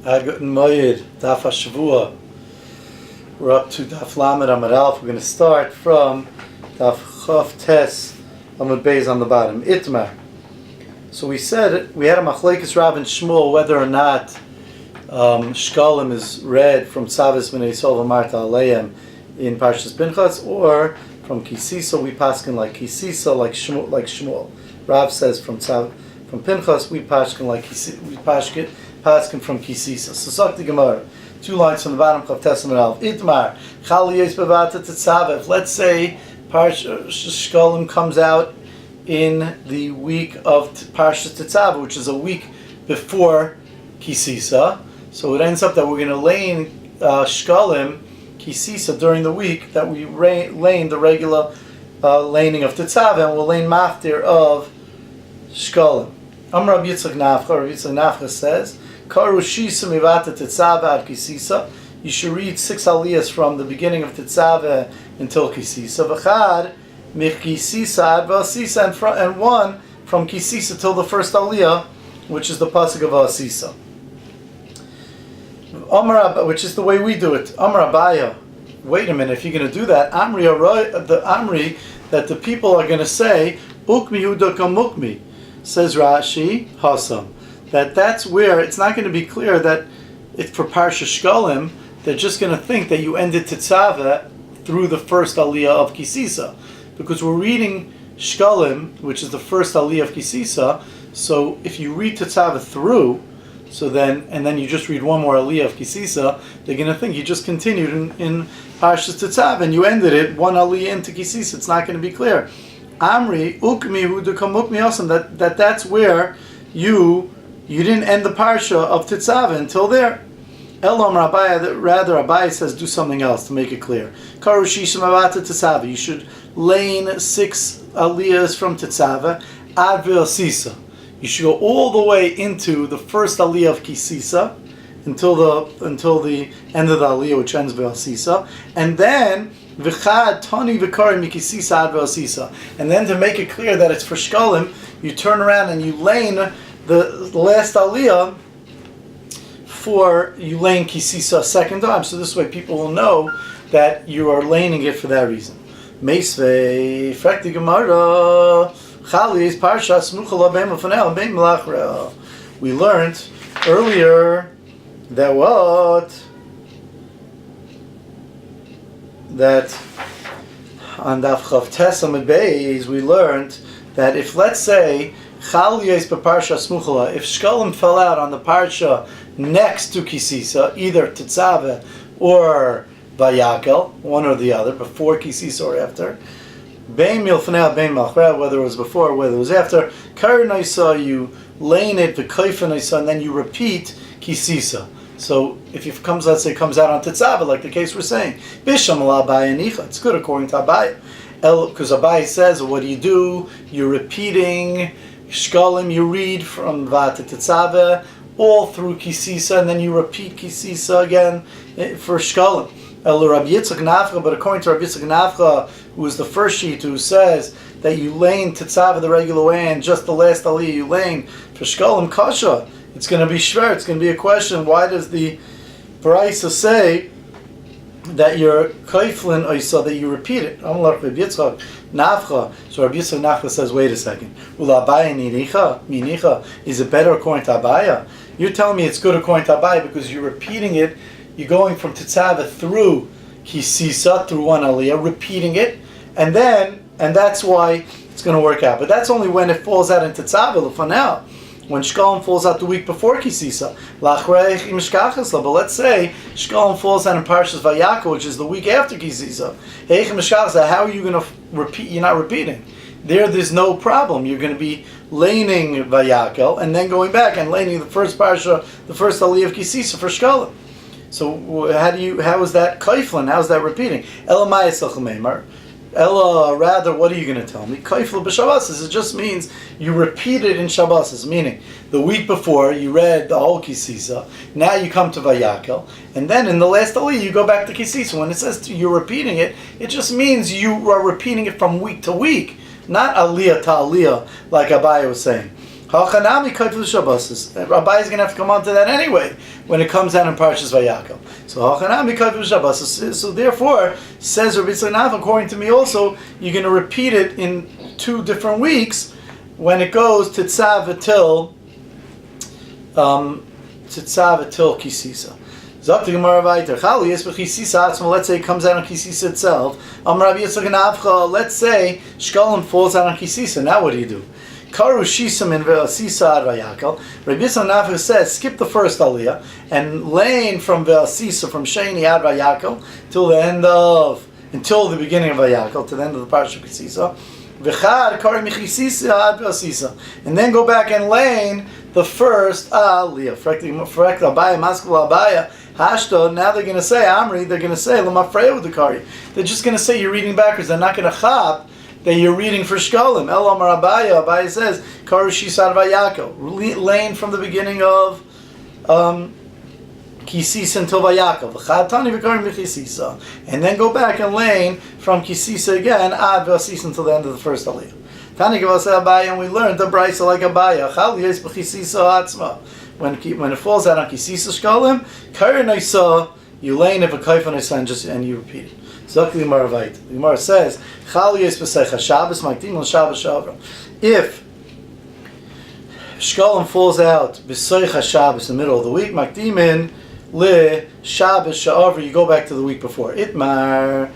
Hamoed, Daf Hashavua. We're up to Daf Lamed Amud Aleph. We're going to start from Daf Chav Tes Amud Beis on the bottom. Itmar. So we said we had a machlekes Rav and Shmuel whether or not Shkalim is read from Tzavis B'nei Yisrael v'Marta Aleim in Parshas Pinchas, or from Kisisa. We paskin like Kisisa, like Shmuel. Rav says from Pinchas. We paskin like Kisisa. Paskin from Kisisa. So Sakti Gemara, 2 lines from the bottom of Testament Alf. Itmar Chaliyes Bevata Tetzav. Let's say Shkalim comes out in the week of Parshas Tetzav, which is a week before Kisisa. So it ends up that we're going to lane Shkalim Kisisa during the week that we lane the regular laning of Tetzav, and we'll lane Maftir of Shkalim. Amar Rabbi Yitzchak Nafcha says, Karu Shisa Mivata Tetzav ad Kisisa. You should read 6 aliyahs from the beginning of Tetzav until Kisisa. V'chad Mikisisa ad V'asisa, and 1 from Kisisa till the first aliyah, which is the pasuk of V'asisa. Which is the way we do it. Amar Abaya. Wait a minute, if you're going to do that, Amri that the people are going to say, Ukmi Hudakam Mukmi, says Rashi, Hasam. That's where it's not going to be clear that it's for Parsha Shkalim. They're just going to think that you ended Tetzaveh through the first aliyah of Kisisa, because we're reading Shkalim, which is the first aliyah of Kisisa. So if you read Tetzaveh through, and then you just read one more aliyah of Kisisa, they're going to think you just continued in Parshas Tetzaveh and you ended it 1 aliyah into Kisisa. It's not going to be clear. Amri ukmi hudukam ukmi osam, that's where you didn't end the parsha of Tetzaveh until there. Elam Rabbi, rather Rabbi says do something else to make it clear. Karu shishim avata Tetzaveh. You should lane 6 aliyahs from Tetzaveh ad V'asisa. You should go all the way into the first aliyah of Kisisa until the end of the aliyah, which ends V'asisa, and then V'chad Tani V'kari Mikisisa ad V'asisa. And then to make it clear that it's for Shkalim, you turn around and you lane the last aliyah you lane Kisisa a second time. So this way people will know that you are laning it for that reason. Meisvei Frakti Gemara Chalis Parsha Smuchala Beim Lefanel Beim Melachra. We learned earlier that on Daf Chav Tes Amud Beis we learned that if, let's say, Chal Yes B'Parsha Smuchala, if Shkalim fell out on the Parsha next to Kisisa, either Tetzaveh or Vayakel, one or the other, before Kisisa or after, Bein Milfanel Bein Malchra, whether it was before or whether it was after, Kar Naisa, you lane it, V'Kaifa Naisa, and then you repeat Kisisa. So if it comes out on Tetzaveh, like the case we're saying, Bisham ala Abaya Nicha, it's good according to Abaya. Because Abaya says, what do? You're repeating Shkalim, you read from Vata Tetzaveh all through Kisisa, and then you repeat Kisisa again for Shkalim. Rabbi Yitzchak Nafcha, but according to Rabbi Yitzchak Nafcha, who is the first sheet who says that you lane Tetzaveh the regular way and just the last aliyah you lane for Shkalim Kasha, it's going to be shver. It's going to be a question. Why does the Baraisa say that you're kaiflin oisa, that you repeat it? I'm like Rabbi Yitzchak Nafcha. So Rabbi Yitzchak Nafcha says, wait a second. Ula Abaya minicha? Is it better according to Abaya? You're telling me it's good according to Abaya because you're repeating it. You're going from Tetzaveh through Kisisa, through 1 aliyah, repeating it, and that's why it's going to work out. But that's only when it falls out in Tetzaveh, Lefanel. When Shkalim falls out the week before Kisisa. But let's say Shkalim falls out in Parshas Vayakel, which is the week after Kisisa. How are you going to repeat? You're not repeating. There's no problem. You're going to be laning Vayakel and then going back and laning the first Parsha, the first aliyah of Kisisa for Shkalim. So how is that kaiflin? How is that repeating? Ella, rather, what are you going to tell me? Kaifla b'Shabbos. It just means you repeat it in Shabbos. Meaning, the week before you read the whole Kisisa, now you come to Vayakel, and then in the last aliyah you go back to Kisisa. When it says you're repeating it, it just means you are repeating it from week to week, not aliyah to aliyah, like Abaya was saying. Hachanami kaifu Shabbos. Rabbi is going to have to come on to that anyway when it comes out in Parshas Vayakel. So Hachanami kaifu Shabbos. So therefore, says Rabbi Tzanav, according to me also, you're going to repeat it in 2 different weeks when it goes to Tzav till Kisisa. Let's say it comes out on Kisisa itself. Let's say Shkolim falls out on Kisisa. Now what do? Karu Shisam in Ve'asisa ad Vayakel. Rabbi Yisrael says skip the first aliyah and lane from Ve'asisa, from Sheni ad Vayakel until the beginning of Vayakel, to the end of the Parsha Kisisa. V'chad Karu Michisisa ad Ve'asisa, and then go back and lane the first aliyah. Correct Abaya, Maskul Abaya. Hashto, now they're going to say, Amri, they're going to say, L'mafreya with the Kari. They're just going to say you're reading backwards. They're not going to chap that you're reading for Shkolim. El Amar Abaya, Abaya says, Kari Shisad Vayako. Lane from the beginning of Kisisa until Vayako. V'chatani v'kari v'chisisa. And then go back and lane from Kisisa again, ad v'asisa until the end of the first aliyah. Tani Gavasa Abaya, and we learned the Brisa like Abaya. Chal yes b'chisisa atzma. When it falls out on Kisisa Shkolim, Karen I saw, you lane if a kaifan I saw, and you repeat it. So the Gemara Vayit. The Gemara says, Chal yes b'seicha Shabbos makdim l'Shabbos shavra. If Shkolim falls out b'seicha Shabbos in the middle of the week, makdimin le Shabbos shavra, you go back to the week before. Itmar.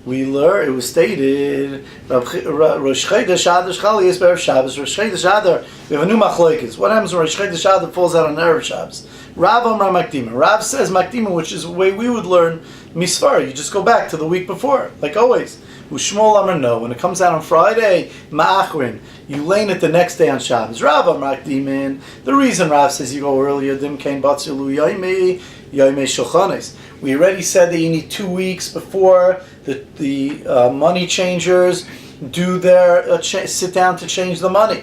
We learn, it was stated, Rosh Chodesh Adar Chal Yes B'Erev Shabbos. Rosh Chodesh Adar, we have a new machlokes. What happens when Rosh Chodesh Adar falls out on Erev Shabbos? Rav Amar Makdima. Rav says Makdima, which is the way we would learn Misfar. You just go back to the week before, like always. Ushmol Amar no. When it comes out on Friday, Ma'achrin, you lane it the next day on Shabbos. Rav Amar Makdimin. The reason Rav says you go earlier, Dim Kain Batzilu Yaimei Shulchanes. We already said that you need 2 weeks before the money changers do their sit down to change the money.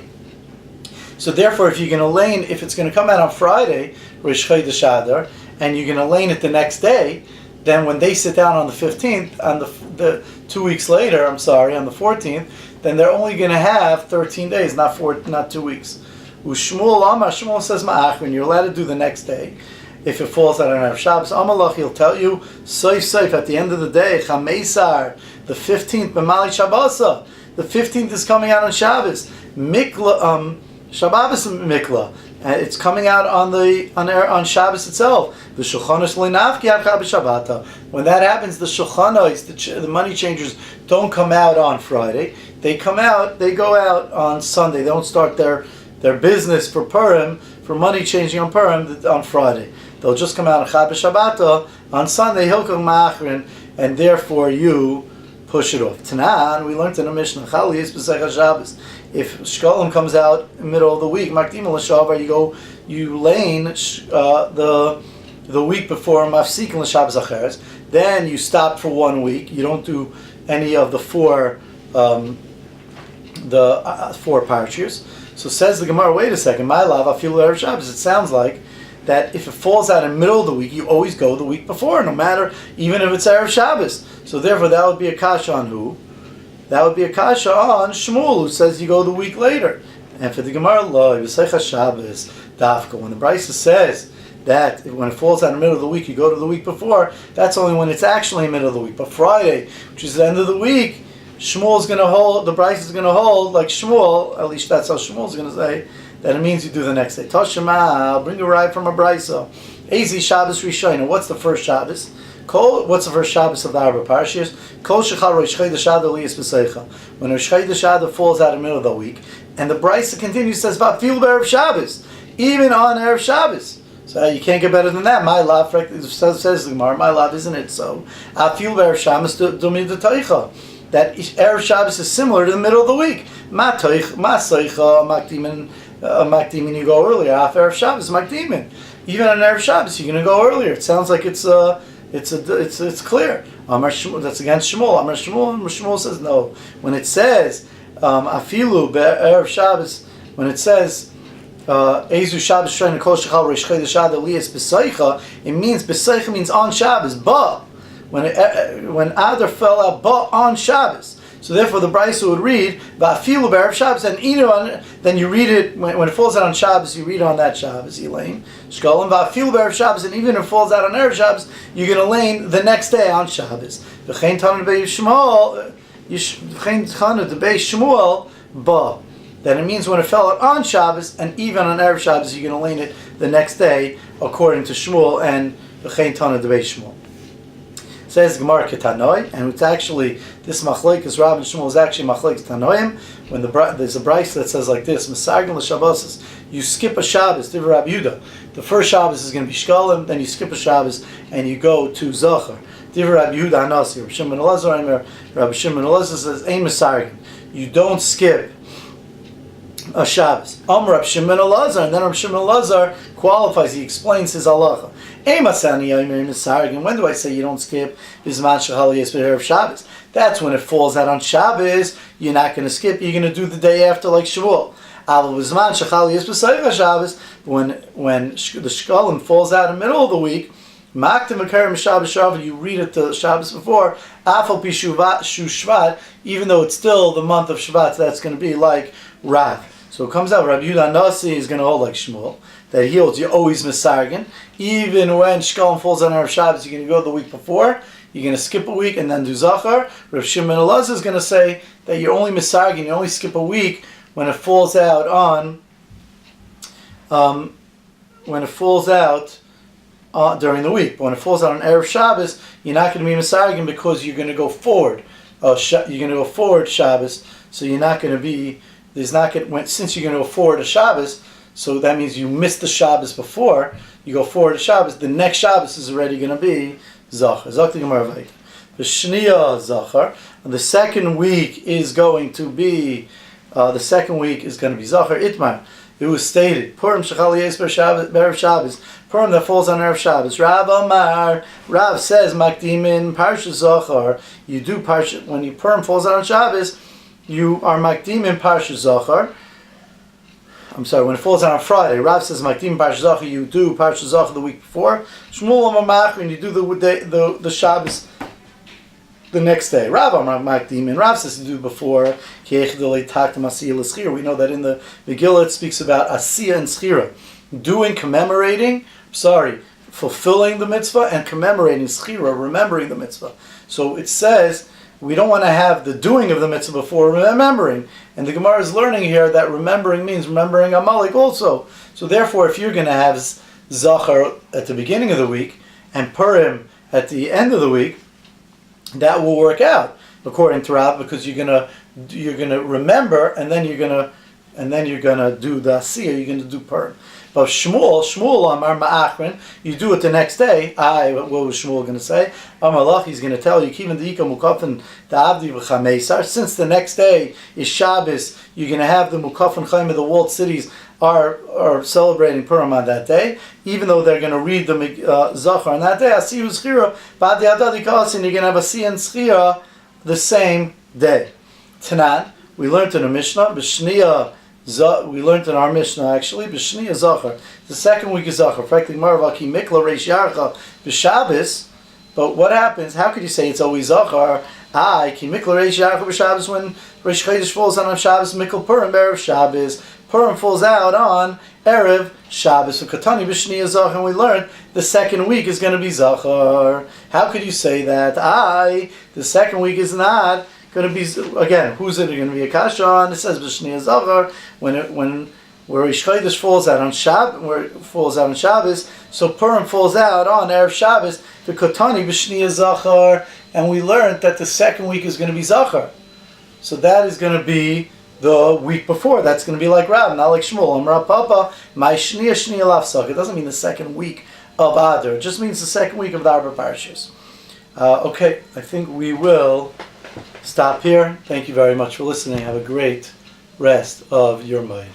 So therefore, if you're going to lane, if it's going to come out on Friday, Rosh Chodesh Adar, and you're going to lane it the next day, then when they sit down on the 15th, on the 2 weeks later, on the 14th, then they're only going to have 13 days, not 2 weeks. Ushmul Amar, Shmuel says Ma'achrin, you're allowed to do the next day. If it falls out on Erev Shabbos, Amalach, he'll tell you, Soif, at the end of the day, Chameisar, the 15th, B'mali Shabbos, the 15th is coming out on Shabbos. Mikla, Shabbos Mikla, it's coming out on Shabbos itself. The Shulchanos Linavki Avcha B'Shabbata. When that happens, the Shulchanos, the money changers, don't come out on Friday. They go out on Sunday. They don't start their business for Purim, for money changing on Purim, on Friday. They'll just come out on Chab B'Shabbata. On Sunday, he'll come Ma'achrin, and therefore you push it off. Tanan, we learned in the Mishnah, Chal Yis B'Seicha Shabbos. If Shkolim comes out in the middle of the week, Makdim L'Shavar, you lane the week before Mafsikin L'Shabbos Acheres. Then you stop for 1 week. You don't do any of the four parshas. So says the Gemara, wait a second, my love, I feel Erev Shabbos. It sounds like that if it falls out in the middle of the week, you always go the week before, no matter, even if it's Erev Shabbos. So therefore, that would be a kasha on who? That would be a kasha on Shmuel, who says you go the week later. And for the Gemara, lo, Yisaycha Shabbos, Dafka, when the Brisa says that when it falls out in the middle of the week, you go to the week before, that's only when it's actually in the middle of the week. But Friday, which is the end of the week, Shmuel's going to hold, the Brisa is going to hold, like Shmuel, at least that's how Shmuel's going to say, that it means you do the next day. Toshima, I'll bring a ride from a Brisa. Ezi Shabbos Rishayna. What's the first Shabbos? What's the first Shabbos of the Arba Parshas? Kol Shechal Rosh Chodesh Adar Liyas B'Seicha. When Rosh Chodesh Adar falls out in the middle of the week, and the Brisa continues, says, Va'afil b'Erev Shabbos, even on Erev Shabbos. So you can't get better than that. My love, says the Gemara, my love, isn't it? So, Va'afil b'Erev Shabbos Dumid Teicha. That Erev Shabbos is similar to the middle of the week. Ma Seicha, Makdimin, you go earlier. Af Erev Shabbos, Makdimin. Even on Erev Shabbos, you're going to go earlier. It sounds like it's clear. That's against Shmuel. Amar Shmuel says no. When it says Afilu Erev Shabbos, when it says Ezu Shabbos Shrein Kol Shechal Rosh Chodesh Adar Liyas B'Seicha, it means B'Seicha means on Shabbos, but when Adar fell out, but on Shabbos. So therefore, the Brisa would read Va'afilu b'erev Shabbos, and then you read it when it falls out on Shabbos. You read on that Shabbos, Elaine. Shkolim Va'afilu b'erev Shabbos, and even if it falls out on erev Shabbos, you're going to lane the next day on Shabbos. V'chein tanu d'bei Shmuel ba. Then it means when it fell out on Shabbos, and even on erev Shabbos, you're going to lane it the next day, according to Shmuel and v'chein tanu d'bei Shmuel. Says Gemara Ketanoi, and it's actually this machlokes Rav and Shmuel is actually machlokes Tanoim. When there's a brayso that says like this: Mesargin l'Shabbosos, you skip a Shabbos. Divrei Rabbi Yehuda, the first Shabbos is going to be Shkolim, then you skip a Shabbos and you go to Zachar. Divrei Rabbi Yehuda Hanasi, Rabbi Shimon Elazar, Rabbi Shimon Elazar says Ein Mesargin, you don't skip a Shabbos. Rabbi Shimon Elazar, and then Rabbi Shimon Elazar qualifies. He explains his halacha. When do I say you don't skip? Shabbos. That's when it falls out on Shabbos. You're not going to skip. You're going to do the day after, like Shavuot. When the Shkolim falls out in the middle of the week, you read it the Shabbos before. Even though it's still the month of Shvat, that's going to be like Rav. So it comes out, Rabbi Yehuda Nasi is going to hold like Shmuel, that he holds you always Mesargin. Even when Shkolim falls on Erev Shabbos, you're going to go the week before, you're going to skip a week and then do Zachar. Rabbi Shimon Elazar is going to say that you're only Mesargin, you only skip a week when it falls out on, during the week. But when it falls out on Erev Shabbos, you're not going to be Mesargin because you're going to go forward. You're going to go forward Shabbos, so you're not going to be. Since you're going to go forward to Shabbos, so that means you missed the Shabbos before, you go forward to Shabbos, the next Shabbos is already going to be Zachar. The Shniya Zachar. The second week is going to be Zachar. Itmar. It was stated, Purim Shechal Yes B'Erev Shabbos, Purim that falls on Erev Shabbos. Rav says, Makdimin Parsha Zachar, you do Parsha, when your Purim falls on Shabbos, you are makdim in Parsha Zachar. I'm sorry, when it falls on Friday, Rav says makdim Parsha Zachar, you do Parsha Zachar the week before. Shmuel Amamach, when you do the Shabbos the next day. Rav Amar makdim, and Rav says to do before. We know that in the Megillah it speaks about Asiyah and Schira, fulfilling the mitzvah and commemorating Schira, remembering the mitzvah. So it says, we don't want to have the doing of the mitzvah before remembering. And the Gemara is learning here that remembering means remembering Amalek also. So therefore, if you're going to have Zachar at the beginning of the week and Purim at the end of the week, that will work out according to Rav, because you're going to remember and then you're going to do the Asiyah, you're going to do Purim. But Shmuel Amar Ma'achrin, you do it the next day. What was Shmuel going to say? Amalach, he's going to tell you, Kivin Deika Mukafin Da'avdi V'Chameisar. Since the next day is Shabbos, you're going to have the Mukafin Chaim of the walled cities are celebrating Purim on that day, even though they're going to read the Zachar on that day. Asiyu Zchira, Ba'di Adadi Kalas, and you're going to have Asiyah and Zchira the same day. Tanan, we learned in the Mishnah, B'Shniya. We learned in our Mishnah actually, B'Shniya Zachar. The second week is Zachar. Frankly, Maravaki Mikla Reish Yarcha B'Shabbos. But what happens? How could you say it's always Zachar? Ki Mikla Reish Yarcha B'Shabbos, when Reish Chodesh falls on Shabbos, Mikla Purim Erev Shabbos. Purim falls out on Erev Shabbos. So Katani B'Shniya Zachar, and we learned the second week is going to be Zachar. How could you say that? The second week is not going to be, again, who's it going to be a kasha on? It says B'Shniya Zachar when Reish Chodesh falls out on Shabbos, so Purim falls out on Erev Shabbos, the Kotani B'Shniya Zachar, and we learned that the second week is going to be Zachar. So that is going to be the week before. That's going to be like Rav, not like Shmuel. Amra Papa, my Shniya Lafsach. It doesn't mean the second week of Adar. It just means the second week of the Arba Parshas. Okay, I think we will stop here. Thank you very much for listening. Have a great rest of your mind.